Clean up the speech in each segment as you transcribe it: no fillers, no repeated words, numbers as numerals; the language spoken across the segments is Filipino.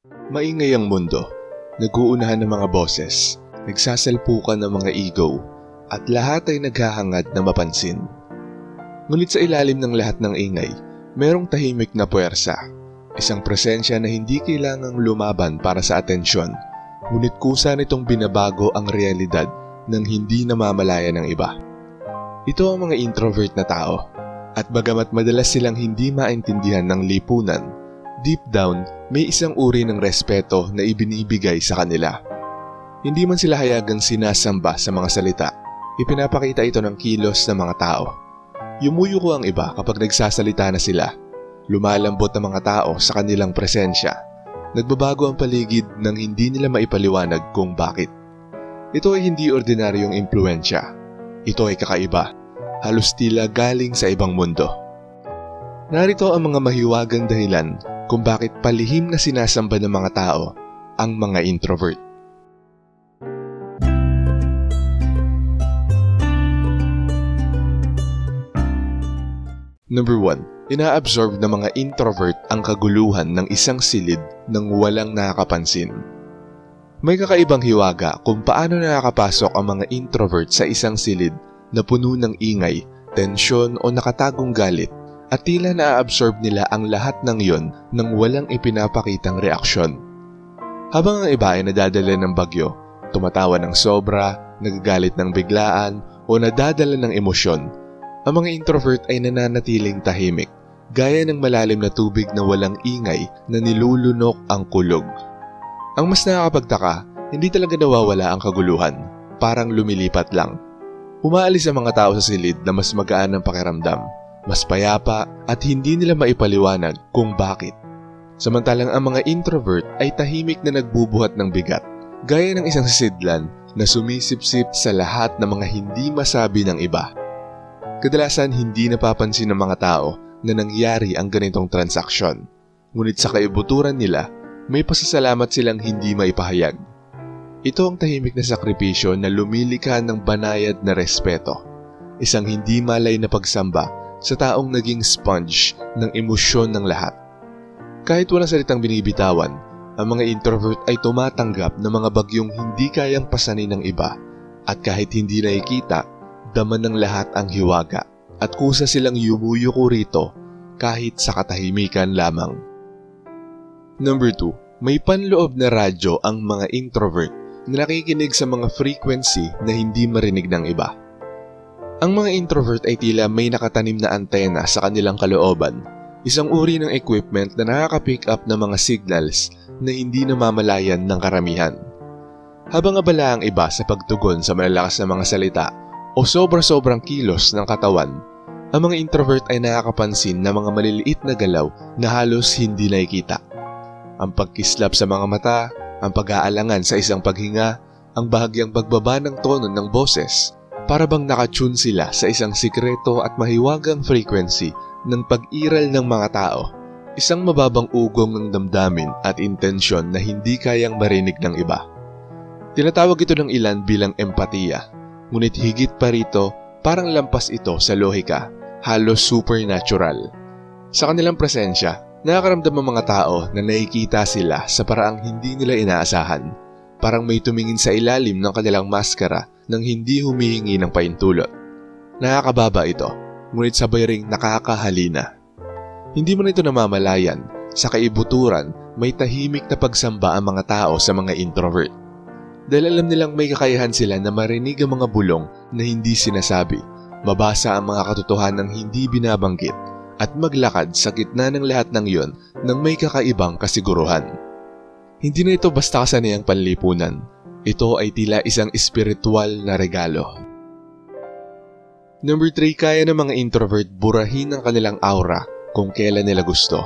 Maingay ang mundo, nag-uunahan ng mga boses, nagsasalpukan ng mga ego, at lahat ay naghahangad na mapansin. Ngunit sa ilalim ng lahat ng ingay, merong tahimik na puwersa, isang presensya na hindi kailangang lumaban para sa atensyon, ngunit kusa nitong binabago ang realidad ng hindi namamalaya ng iba. Ito ang mga introvert na tao, at bagamat madalas silang hindi maintindihan ng lipunan, deep down, may isang uri ng respeto na ibinibigay sa kanila. Hindi man sila hayagang sinasamba sa mga salita, ipinapakita ito ng kilos ng mga tao. Yumuyuko ang iba kapag nagsasalita na sila. Lumalambot ang mga tao sa kanilang presensya. Nagbabago ang paligid nang hindi nila maipaliwanag kung bakit. Ito ay hindi ordinaryong impluensya. Ito ay kakaiba. Halos tila galing sa ibang mundo. Narito ang mga mahiwagang dahilan kung bakit palihim na sinasamba ng mga tao ang mga introvert. Number 1. Ina-absorb ng mga introvert ang kaguluhan ng isang silid nang walang nakakapansin. May kakaibang hiwaga kung paano nakakapasok ang mga introvert sa isang silid na puno ng ingay, tensyon o nakatagong galit. At tila na-absorb nila ang lahat ng yon nang walang ipinapakitang reaksyon. Habang ang iba ay nadadala ng bagyo, tumatawa ng sobra, nagagalit ng biglaan, o nadadala ng emosyon, ang mga introvert ay nananatiling tahimik, gaya ng malalim na tubig na walang ingay na nilulunok ang kulog. Ang mas nakakapagtaka, hindi talaga nawawala ang kaguluhan, parang lumilipat lang. Umaalis ang mga tao sa silid na mas magaan ang pakiramdam, mas payapa at hindi nila maipaliwanag kung bakit. Samantalang ang mga introvert ay tahimik na nagbubuhat ng bigat, gaya ng isang sisidlan na sumisipsip sa lahat ng mga hindi masabi ng iba. Kadalasan hindi napapansin ng mga tao na nangyari ang ganitong transaksyon, ngunit sa kaibuturan nila, may pasasalamat silang hindi maipahayag. Ito ang tahimik na sakripisyo na lumilikha ng banayad na respeto, isang hindi malay na pagsamba sa taong naging sponge ng emosyon ng lahat. Kahit walang salitang binibitawan, ang mga introvert ay tumatanggap ng mga bagyong hindi kayang pasanin ng iba, at kahit hindi nakikita, daman ng lahat ang hiwaga at kusa silang yumuyuko rito kahit sa katahimikan lamang. Number 2. May panloob na radyo ang mga introvert na nakikinig sa mga frequency na hindi marinig ng iba. Ang mga introvert ay tila may nakatanim na antena sa kanilang kalooban, isang uri ng equipment na nakaka-pick up ng mga signals na hindi namamalayan ng karamihan. Habang abala ang iba sa pagtugon sa malalakas na mga salita o sobra-sobrang kilos ng katawan, ang mga introvert ay nakakapansin ng mga maliliit na galaw na halos hindi nakikita. Ang pagkislap sa mga mata, ang pag-aalangan sa isang paghinga, ang bahagyang pagbaba ng tono ng boses, para bang nakatune sila sa isang sikreto at mahiwagang frequency ng pag-iral ng mga tao, isang mababang ugong ng damdamin at intensyon na hindi kayang marinig ng iba. Tinatawag ito ng ilan bilang empatiya, ngunit higit pa rito, parang lampas ito sa lohika, halos supernatural. Sa kanilang presensya, nakakaramdam ang mga tao na nakikita sila sa paraang hindi nila inaasahan, parang may tumingin sa ilalim ng kanilang maskara nang hindi humihingi ng paintulot. Nakakababa ito, ngunit sabay ring nakakahalina. Hindi man ito namamalayan, sa kaibuturan may tahimik na pagsamba ang mga tao sa mga introvert. Dahil alam nilang may kakayahan sila na marinig ang mga bulong na hindi sinasabi, mabasa ang mga katotohanang hindi binabanggit, at maglakad sa gitna ng lahat ng iyon nang may kakaibang kasiguruhan. Hindi na ito basta kasanayang panlipunan. Ito ay tila isang espiritual na regalo. Number 3, kaya ng mga introvert burahin ang kanilang aura kung kailan nila gusto.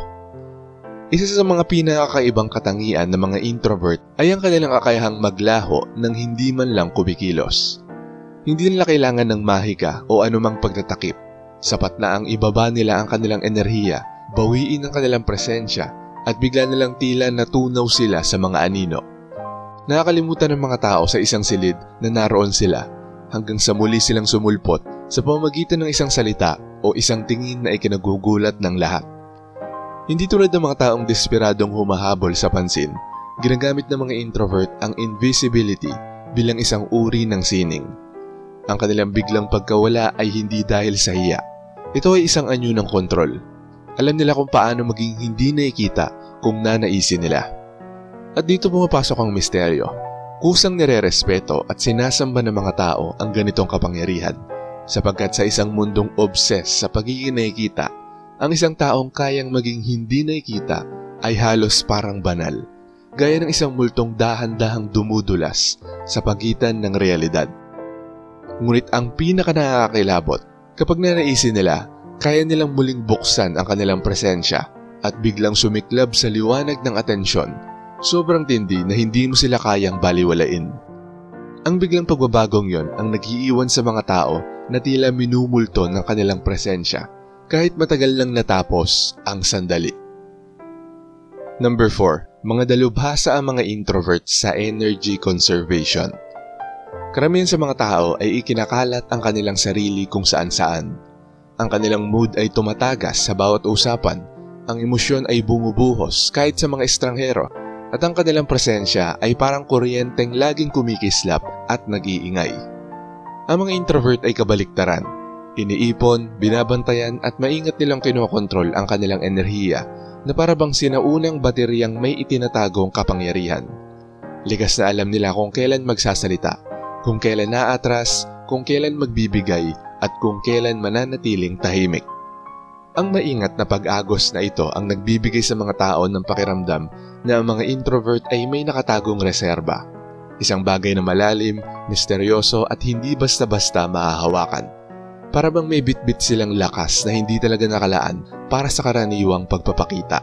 Isa sa mga pinakakaibang katangian ng mga introvert ay ang kanilang kakayahang maglaho ng hindi man lang kumikilos. Hindi nila kailangan ng mahika o anumang pagtatakip. Sapat na ang ibaba nila ang kanilang enerhiya, bawiin ang kanilang presensya, at bigla nilang tila natunaw sila sa mga anino. Nakakalimutan ng mga tao sa isang silid na naroon sila hanggang sa muli silang sumulpot sa pamamagitan ng isang salita o isang tingin na ikinagugulat ng lahat. Hindi tulad ng mga taong desperadong humahabol sa pansin, ginagamit ng mga introvert ang invisibility bilang isang uri ng sining. Ang kanilang biglang pagkawala ay hindi dahil sa hiya. Ito ay isang anyo ng kontrol. Alam nila kung paano maging hindi nakikita kung nanaisin nila. At dito pumapasok ang misteryo. Kusang nirerespeto at sinasamba ng mga tao ang ganitong kapangyarihan, sapagkat sa isang mundong obsessed sa pagiging nakikita, ang isang taong kayang maging hindi nakikita ay halos parang banal, gaya ng isang multong dahan-dahang dumudulas sa pagitan ng realidad. Ngunit ang pinaka-nakakakilabot, kapag nanaisin nila, kaya nilang muling buksan ang kanilang presensya at biglang sumiklab sa liwanag ng atensyon, sobrang tindi na hindi mo sila kayang baliwalain. Ang biglang pagbabagong yon ang nag-iiwan sa mga tao na tila minumulto ng kanilang presensya kahit matagal lang natapos ang sandali. Number 4. Mga dalubhasa ang mga introvert sa energy conservation. Karamihan sa mga tao ay ikinakalat ang kanilang sarili kung saan-saan. Ang kanilang mood ay tumatagas sa bawat usapan, ang emosyon ay bumubuhos kahit sa mga estranghero, at ang kanilang presensya ay parang kuryenteng laging kumikislap at nag-iingay. Ang mga introvert ay kabaliktaran. Iniipon, binabantayan at maingat nilang kinokontrol ang kanilang enerhiya na para bang sinaunang bateryang may itinatagong kapangyarihan. Likas na alam nila kung kailan magsasalita, kung kailan naatras, kung kailan magbibigay at kung kailan mananatiling tahimik. Ang maingat na pag-agos na ito ang nagbibigay sa mga tao ng pakiramdam na ang mga introvert ay may nakatagong reserba. Isang bagay na malalim, misteryoso at hindi basta-basta mahahawakan. Para bang may bitbit silang lakas na hindi talaga nakalaan para sa karaniwang pagpapakita.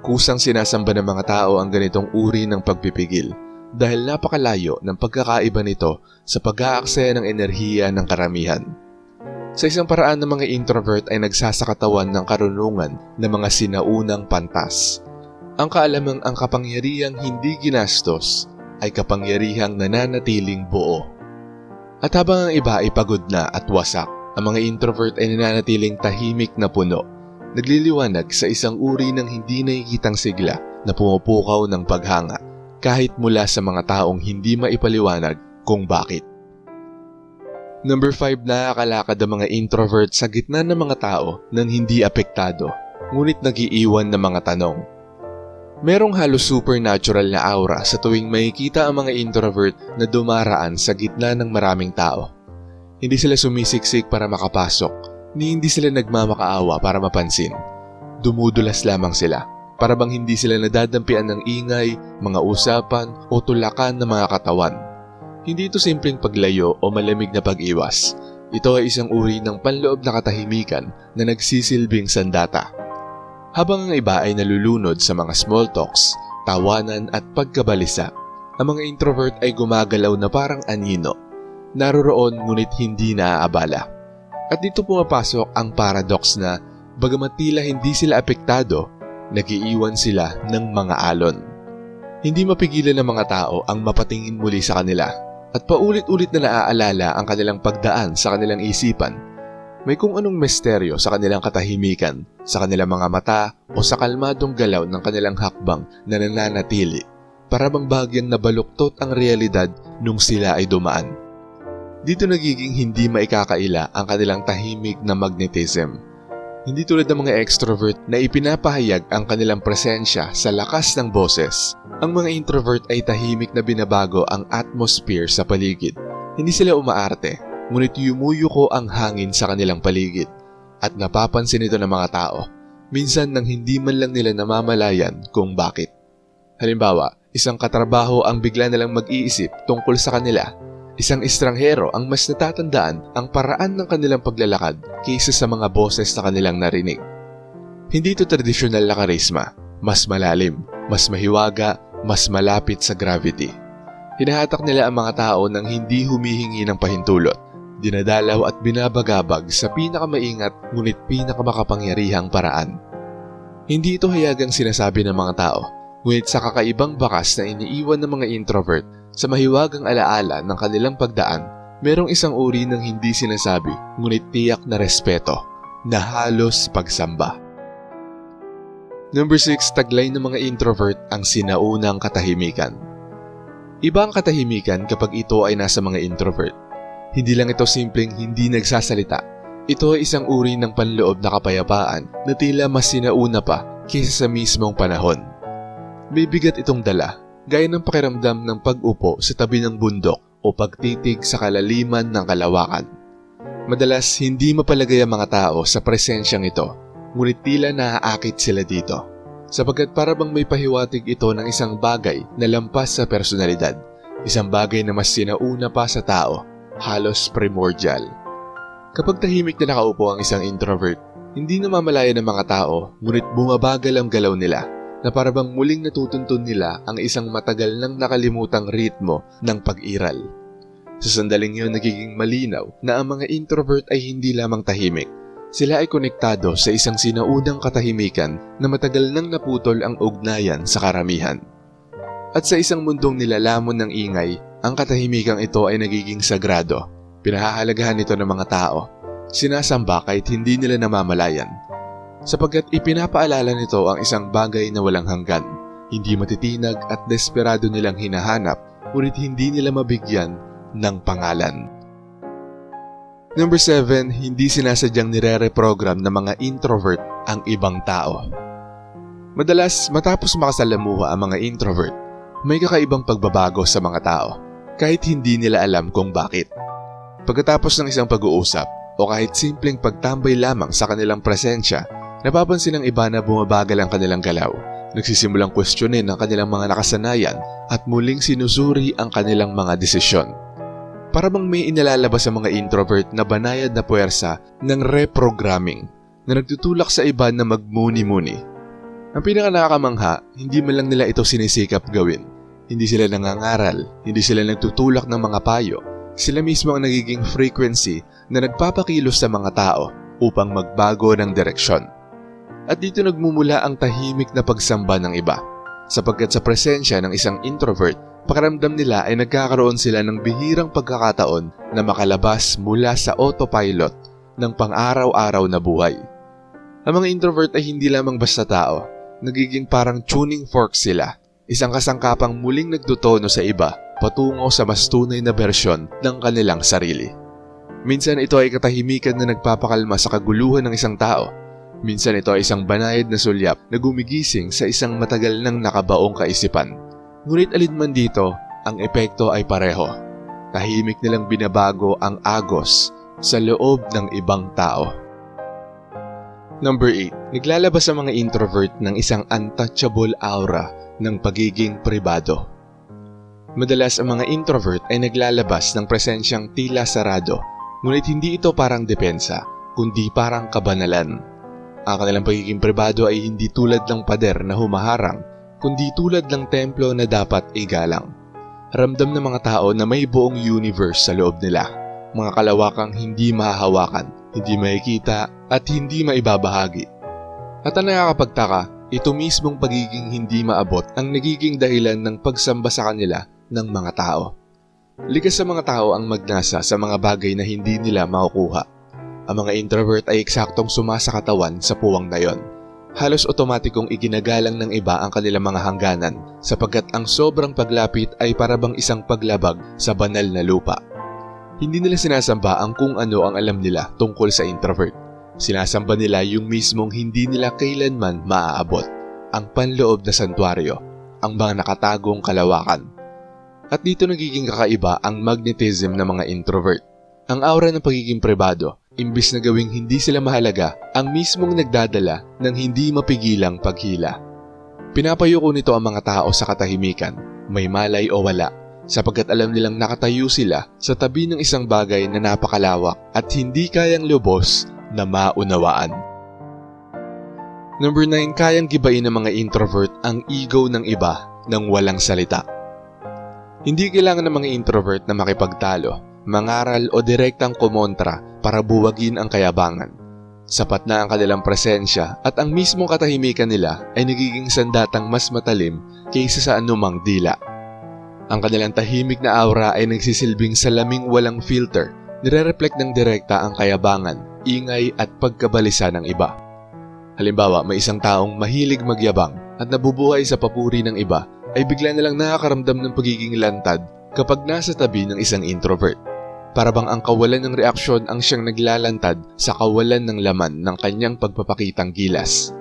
Kusang sinasamba ng mga tao ang ganitong uri ng pagpipigil dahil napakalayo ng pagkakaiba nito sa pag-aaksaya ng enerhiya ng karamihan. Sa isang paraan ng mga introvert ay nagsasakatawan ng karunungan ng mga sinaunang pantas. Ang kaalamang ang kapangyarihang hindi ginastos ay kapangyarihang nananatiling buo. At habang ang iba ay pagod na at wasak, ang mga introvert ay nananatiling tahimik na puno, nagliliwanag sa isang uri ng hindi nakikitang sigla na pumupukaw ng paghanga kahit mula sa mga taong hindi maipaliwanag kung bakit. Number 5, nakakalakad ang mga introvert sa gitna ng mga tao nang hindi apektado, ngunit nagiiwan ng mga tanong. Merong halos supernatural na aura sa tuwing makikita ang mga introvert na dumaraan sa gitna ng maraming tao. Hindi sila sumisiksik para makapasok, ni hindi sila nagmamakaawa para mapansin. Dumudulas lamang sila, para bang hindi sila nadadampian ng ingay, mga usapan o tulakan ng mga katawan. Hindi ito simpleng paglayo o malamig na pag-iwas. Ito ay isang uri ng panloob na katahimikan na nagsisilbing sandata. Habang ang iba ay nalulunod sa mga small talks, tawanan at pagkabalisa, ang mga introvert ay gumagalaw na parang anino. Naroroon ngunit hindi naaabala. At dito pumapasok ang paradox na bagamat tila hindi sila apektado, nagiiwan sila ng mga alon. Hindi mapigilan ng mga tao ang mapatingin muli sa kanila at paulit-ulit na naaalala ang kanilang pagdaan sa kanilang isipan. May kung anong misteryo sa kanilang katahimikan, sa kanilang mga mata o sa kalmadong galaw ng kanilang hakbang na nananatili para bang bahagyang nabaluktot ang realidad nung sila ay dumaan. Dito nagiging hindi maikakaila ang kanilang tahimik na magnetism. Hindi tulad ng mga extrovert na ipinapahayag ang kanilang presensya sa lakas ng boses. Ang mga introvert ay tahimik na binabago ang atmosphere sa paligid. Hindi sila umaarte, ngunit yumuyuko ang hangin sa kanilang paligid. At napapansin ito ng mga tao, minsan nang hindi man lang nila namamalayan kung bakit. Halimbawa, isang katrabaho ang bigla nilang mag-iisip tungkol sa kanila. Isang estranghero ang mas natatandaan ang paraan ng kanilang paglalakad kaysa sa mga boses na kanilang narinig. Hindi ito tradisyonal na karisma, mas malalim, mas mahiwaga, mas malapit sa gravity. Hinahatak nila ang mga tao nang hindi humihingi ng pahintulot, dinadalaw at binabagabag sa pinakamaingat ngunit pinakamakapangyarihang paraan. Hindi ito hayagang sinasabi ng mga tao, ngunit sa kakaibang bakas na iniiwan ng mga introvert sa mahiwagang alaala ng kanilang pagdaan, merong isang uri ng hindi sinasabi ngunit tiyak na respeto, na halos pagsamba. Number 6, taglay ng mga introvert ang sinaunang katahimikan. Iba ang katahimikan kapag ito ay nasa mga introvert. Hindi lang ito simpleng hindi nagsasalita. Ito ay isang uri ng panloob na kapayapaan na tila mas sinauna pa kaysa sa mismong panahon. May bigat itong dala, gaya ng pakiramdam ng pag-upo sa tabi ng bundok o pagtitig sa kalaliman ng kalawakan. Madalas hindi mapalagay ang mga tao sa presensyang ito, ngunit tila naaakit sila dito. Sapagkat para bang may pahiwatig ito ng isang bagay na lampas sa personalidad, isang bagay na mas sinauna pa sa tao, halos primordial. Kapag tahimik na nakaupo ang isang introvert, hindi namamalaya ng mga tao, ngunit bumabagal ang galaw nila, na para bang muling natutuntun nila ang isang matagal nang nakalimutang ritmo ng pag-iral. Sa sandaling yun nagiging malinaw na ang mga introvert ay hindi lamang tahimik. Sila ay konektado sa isang sinaunang katahimikan na matagal nang naputol ang ugnayan sa karamihan. At sa isang mundong nilalamon ng ingay, ang katahimikang ito ay nagiging sagrado. Pinahahalagahan ito ng mga tao. Sinasamba kahit hindi nila namamalayan. Sapagkat ipinapaalala nito ang isang bagay na walang hanggan, hindi matitinag at desperado nilang hinahanap, ngunit hindi nila mabigyan ng pangalan. Number 7, hindi sinasadyang nire-reprogram ng mga introvert ang ibang tao. Madalas, matapos makasalamuha ang mga introvert, may kakaibang pagbabago sa mga tao, kahit hindi nila alam kung bakit. Pagkatapos ng isang pag-uusap, o kahit simpleng pagtambay lamang sa kanilang presensya, napapansin ng iba na bumabagal ang kanilang galaw, nagsisimulang kwestiyonin ang kanilang mga nakasanayan at muling sinusuri ang kanilang mga desisyon. Para bang may inalalabas sa mga introvert na banayad na puwersa ng reprogramming na nagtutulak sa iba na magmuni-muni. Ang pinaka nakakamangha, hindi man lang nila ito sinisikap gawin. Hindi sila nangangaral, hindi sila nagtutulak ng mga payo. Sila mismo ang nagiging frequency na nagpapakilos sa mga tao upang magbago ng direksyon. At dito nagmumula ang tahimik na pagsamba ng iba. Sapagkat sa presensya ng isang introvert, pakiramdam nila ay nagkakaroon sila ng bihirang pagkakataon na makalabas mula sa autopilot ng pang-araw-araw na buhay. Ang mga introvert ay hindi lamang basta tao, nagiging parang tuning fork sila, isang kasangkapang muling nagtutono sa iba patungo sa mas tunay na bersyon ng kanilang sarili. Minsan ito ay katahimikan na nagpapakalma sa kaguluhan ng isang tao. Minsan ito ay isang banayad na sulyap na gumigising sa isang matagal nang nakabaong kaisipan. Ngunit alinman dito, ang epekto ay pareho. Tahimik nilang binabago ang agos sa loob ng ibang tao. Number 8. Naglalabas ang mga introvert ng isang untouchable aura ng pagiging pribado. Madalas ang mga introvert ay naglalabas ng presensyang tila sarado, ngunit hindi ito parang depensa, kundi parang kabanalan. Ang kanilang pagiging pribado ay hindi tulad ng pader na humaharang, kundi tulad ng templo na dapat igalang. Ramdam ng mga tao na may buong universe sa loob nila, mga kalawakang hindi mahahawakan, hindi makikita at hindi maibabahagi. At ang nakakapagtaka, ito mismong pagiging hindi maabot ang nagiging dahilan ng pagsamba sa kanila ng mga tao. Likas sa mga tao ang magnasa sa mga bagay na hindi nila makukuha. Ang mga introvert ay eksaktong sumasakatawan sa puwang na yon. Halos otomatikong iginagalang ng iba ang kanilang mga hangganan sapagkat ang sobrang paglapit ay parabang isang paglabag sa banal na lupa. Hindi nila sinasamba ang kung ano ang alam nila tungkol sa introvert. Sinasamba nila yung mismong hindi nila kailanman maaabot, ang panloob na santuaryo, ang mga nakatagong kalawakan. At dito nagiging kakaiba ang magnetism ng mga introvert. Ang aura ng pagiging pribado, imbis na gawing hindi sila mahalaga, ang mismong nagdadala ng hindi mapigilang paghila. Pinapayuko nito ang mga tao sa katahimikan, may malay o wala, sapagkat alam nilang nakatayo sila sa tabi ng isang bagay na napakalawak at hindi kayang lubos na maunawaan. Number 9, kayang gibain ng mga introvert ang ego ng iba nang walang salita. Hindi kailangan ng mga introvert na makipagtalo, mangaral o direktang kumontra para buwagin ang kayabangan. Sapat na ang kanilang presensya at ang mismong katahimikan nila ay nagiging sandatang mas matalim kaysa sa anumang dila. Ang kanilang tahimik na aura ay nagsisilbing salaming walang filter, nire-reflect ng direkta ang kayabangan, ingay at pagkabalisa ng iba. Halimbawa, may isang taong mahilig magyabang at nabubuhay sa papuri ng iba ay bigla na lang nakakaramdam ng pagiging lantad kapag nasa tabi ng isang introvert. Para bang ang kawalan ng reaksyon ang siyang naglalantad sa kawalan ng laman ng kanyang pagpapakitang gilas.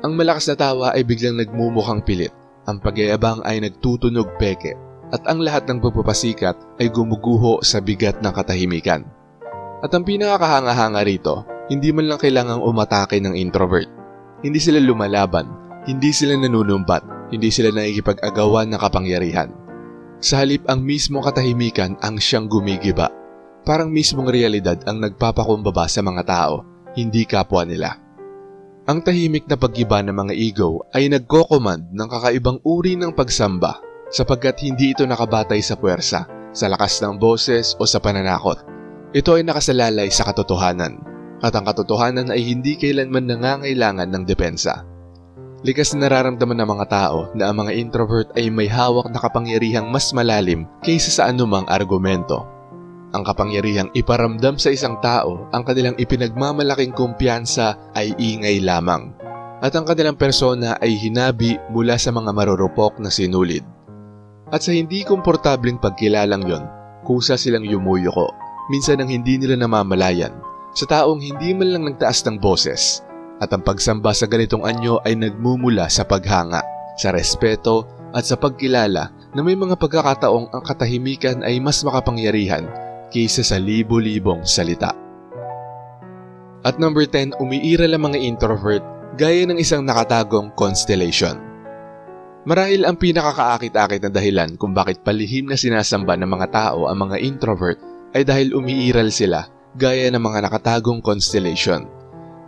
Ang malakas na tawa ay biglang nagmumukhang pilit, ang pagyayabang ay nagtutunog peke, at ang lahat ng pagpapasikat ay gumuguho sa bigat ng katahimikan. At ang pinakakahanga-hanga rito, hindi man lang kailangang umatake ng introvert. Hindi sila lumalaban, hindi sila nanunumbat, hindi sila nakikipag-agawan ng kapangyarihan. Sa halip, ang mismong katahimikan ang siyang gumigiba. Parang mismong realidad ang nagpapakumbaba sa mga tao, hindi kapwa nila. Ang tahimik na paggiba ng mga ego ay nagko-command ng kakaibang uri ng pagsamba sapagkat hindi ito nakabatay sa puwersa, sa lakas ng boses o sa pananakot. Ito ay nakasalalay sa katotohanan, at ang katotohanan ay hindi kailanman nangangailangan ng depensa. Likas na nararamdaman ng mga tao na ang mga introvert ay may hawak na kapangyarihang mas malalim kaysa sa anumang argumento. Ang kapangyarihang iparamdam sa isang tao ang kanilang ipinagmamalaking kumpiyansa ay ingay lamang, at ang kanilang persona ay hinabi mula sa mga marurupok na sinulid. At sa hindi komportabling pagkilalang yon, kusa silang yumuyuko, minsan ang hindi nila namamalayan, sa taong hindi man lang nagtaas ng boses. At ang pagsamba sa ganitong anyo ay nagmumula sa paghanga, sa respeto at sa pagkilala na may mga pagkakataong ang katahimikan ay mas makapangyarihan kaysa sa libo-libong salita. At number 10, umiiral ang mga introvert gaya ng isang nakatagong constellation. Marahil ang pinakakaakit-akit na dahilan kung bakit palihim na sinasamba ng mga tao ang mga introvert ay dahil umiiral sila gaya ng mga nakatagong constellation.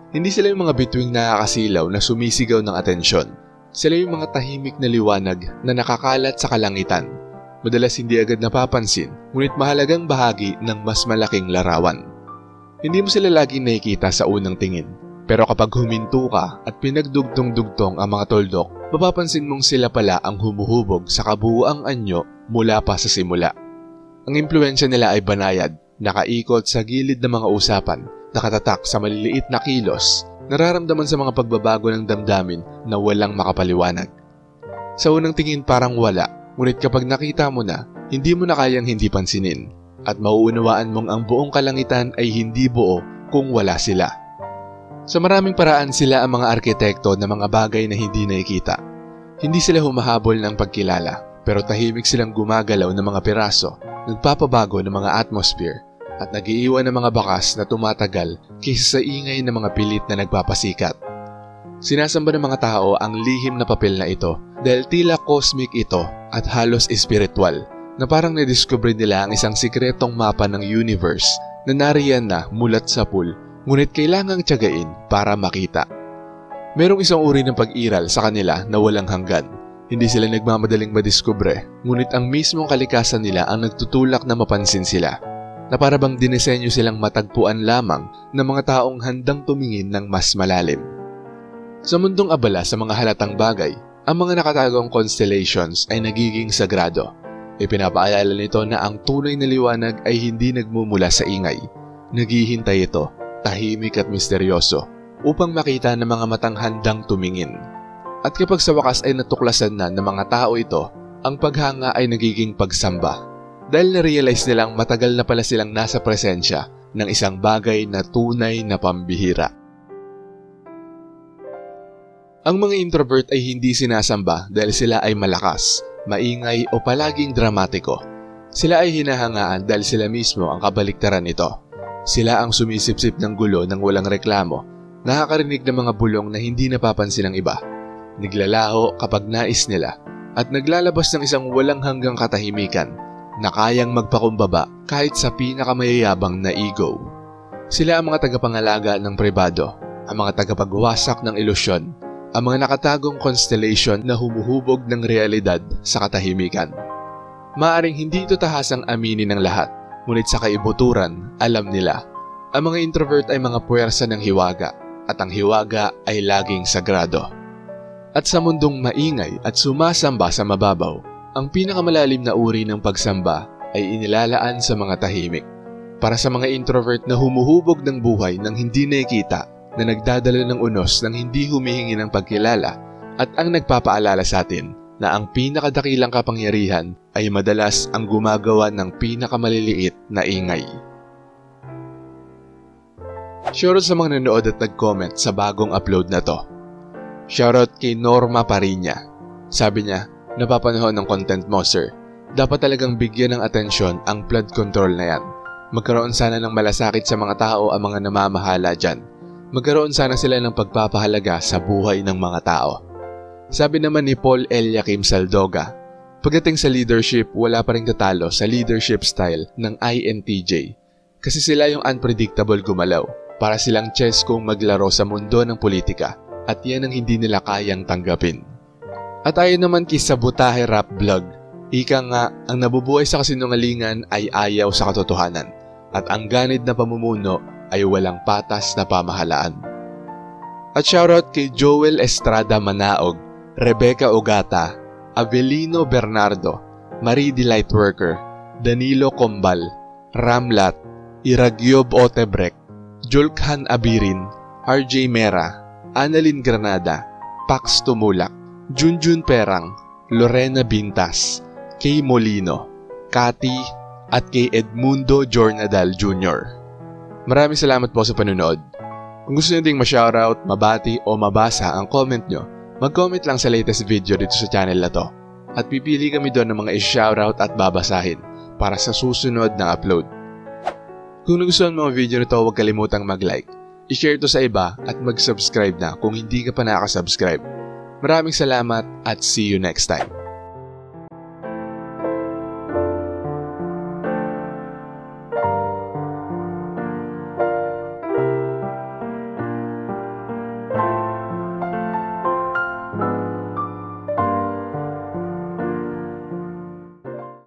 Hindi sila yung mga bituing nakakasilaw na sumisigaw ng atensyon. Sila yung mga tahimik na liwanag na nakakalat sa kalangitan. Madalas hindi agad napapansin, ngunit mahalagang bahagi ng mas malaking larawan. Hindi mo sila laging nakikita sa unang tingin, pero kapag huminto ka at pinagdugtong-dugtong ang mga toldok, mapapansin mong sila pala ang humuhubog sa kabuuang anyo mula pa sa simula. Ang impluensya nila ay banayad, nakaikot sa gilid ng mga usapan, nakatatak sa maliliit na kilos, nararamdaman sa mga pagbabago ng damdamin na walang makapaliwanag. Sa unang tingin parang wala, ngunit kapag nakita mo na, hindi mo na kayang hindi pansinin at mauunawaan mong ang buong kalangitan ay hindi buo kung wala sila. Sa maraming paraan sila ang mga arkitekto ng mga bagay na hindi nakikita. Hindi sila humahabol ng pagkilala, pero tahimik silang gumagalaw ng mga piraso, nagpapabago ng mga atmosphere, at nag-iiwan ng mga bakas na tumatagal kaysa sa ingay ng mga pilit na nagpapasikat. Sinasamba ng mga tao ang lihim na papel na ito dahil tila cosmic ito at halos espiritual na parang nadiskubre nila ang isang sikretong mapa ng universe na nariyan na mulat sa pool ngunit kailangang tiyagain para makita. Merong isang uri ng pag-iral sa kanila na walang hanggan. Hindi sila nagmamadaling madiskubre ngunit ang mismong kalikasan nila ang nagtutulak na mapansin sila. Na para bang dinisenyo silang matagpuan lamang ng mga taong handang tumingin ng mas malalim. Sa mundong abala sa mga halatang bagay, ang mga nakatagong constellations ay nagiging sagrado. Ipinapaalala nito na ang tunay na liwanag ay hindi nagmumula sa ingay. Naghihintay ito, tahimik at misteryoso, upang makita ng mga matang handang tumingin. At kapag sa wakas ay natuklasan na ng mga tao ito, ang paghanga ay nagiging pagsamba. Dahil na-realize nilang matagal na pala silang nasa presensya ng isang bagay na tunay na pambihira. Ang mga introvert ay hindi sinasamba dahil sila ay malakas, maingay o palaging dramatiko. Sila ay hinahangaan dahil sila mismo ang kabaliktaran nito. Sila ang sumisipsip ng gulo ng walang reklamo, nakakarinig ng mga bulong na hindi napapansin ng iba, naglalaho kapag nais nila, at naglalabas ng isang walang hanggang katahimikan na kayang magpakumbaba kahit sa pinakamayayabang na ego. Sila ang mga tagapangalaga ng pribado, ang mga tagapagwasak ng ilusyon, ang mga nakatagong constellation na humuhubog ng realidad sa katahimikan. Maaring hindi ito tahasang aminin ng lahat, ngunit sa kaibuturan, alam nila. Ang mga introvert ay mga puwersa ng hiwaga, at ang hiwaga ay laging sagrado. At sa mundong maingay at sumasamba sa mababaw, ang pinakamalalim na uri ng pagsamba ay inilalaan sa mga tahimik. Para sa mga introvert na humuhubog ng buhay nang hindi nakikita, na nagdadala ng unos ng hindi humihingi ng pagkilala at ang nagpapaalala sa atin na ang pinakadakilang kapangyarihan ay madalas ang gumagawa ng pinakamaliliit na ingay. Shoutout sa mga nanood at nag-comment sa bagong upload na to. Shoutout kay Norma Parinya. Sabi niya, napapanahon ng content mo, sir. Dapat talagang bigyan ng atensyon ang flood control na yan. Magkaroon sana ng malasakit sa mga tao ang mga namamahala dyan. Magkaroon sana sila ng pagpapahalaga sa buhay ng mga tao. Sabi naman ni Paul Eliakim Saldoga, pagdating sa leadership, wala pa rin tatalo sa leadership style ng INTJ. Kasi sila yung unpredictable gumalaw, para silang chess kung maglaro sa mundo ng politika at yan ang hindi nila kayang tanggapin. At ayon naman kay Sabotahe Rap Vlog, ika nga, ang nabubuhay sa kasinungalingan ay ayaw sa katotohanan at ang ganid na pamumuno ay walang patas na pamahalaan. At shoutout kay Joel Estrada Manaog, Rebecca Ogata, Avelino Bernardo, Marie D. Lightworker, Danilo Combal, Ramlat, Iragyob Otebrek, Julkhan Abirin, RJ Mera, Annalyn Granada, Pax Tumulak, Junjun Perang, Lorena Bintas, Kay Molino, Cathy, at kay Edmundo Jornadal Jr. Maraming salamat po sa panunood. Kung gusto nyo ding ma-shoutout, mabati o mabasa ang comment nyo, mag-comment lang sa latest video dito sa channel na to at pipili kami doon ng mga i-shoutout at babasahin para sa susunod na upload. Kung nagustuhan mo ang video nito, huwag kalimutang mag-like, i-share to sa iba at mag-subscribe na kung hindi ka pa nakasubscribe. Maraming salamat at see you next time.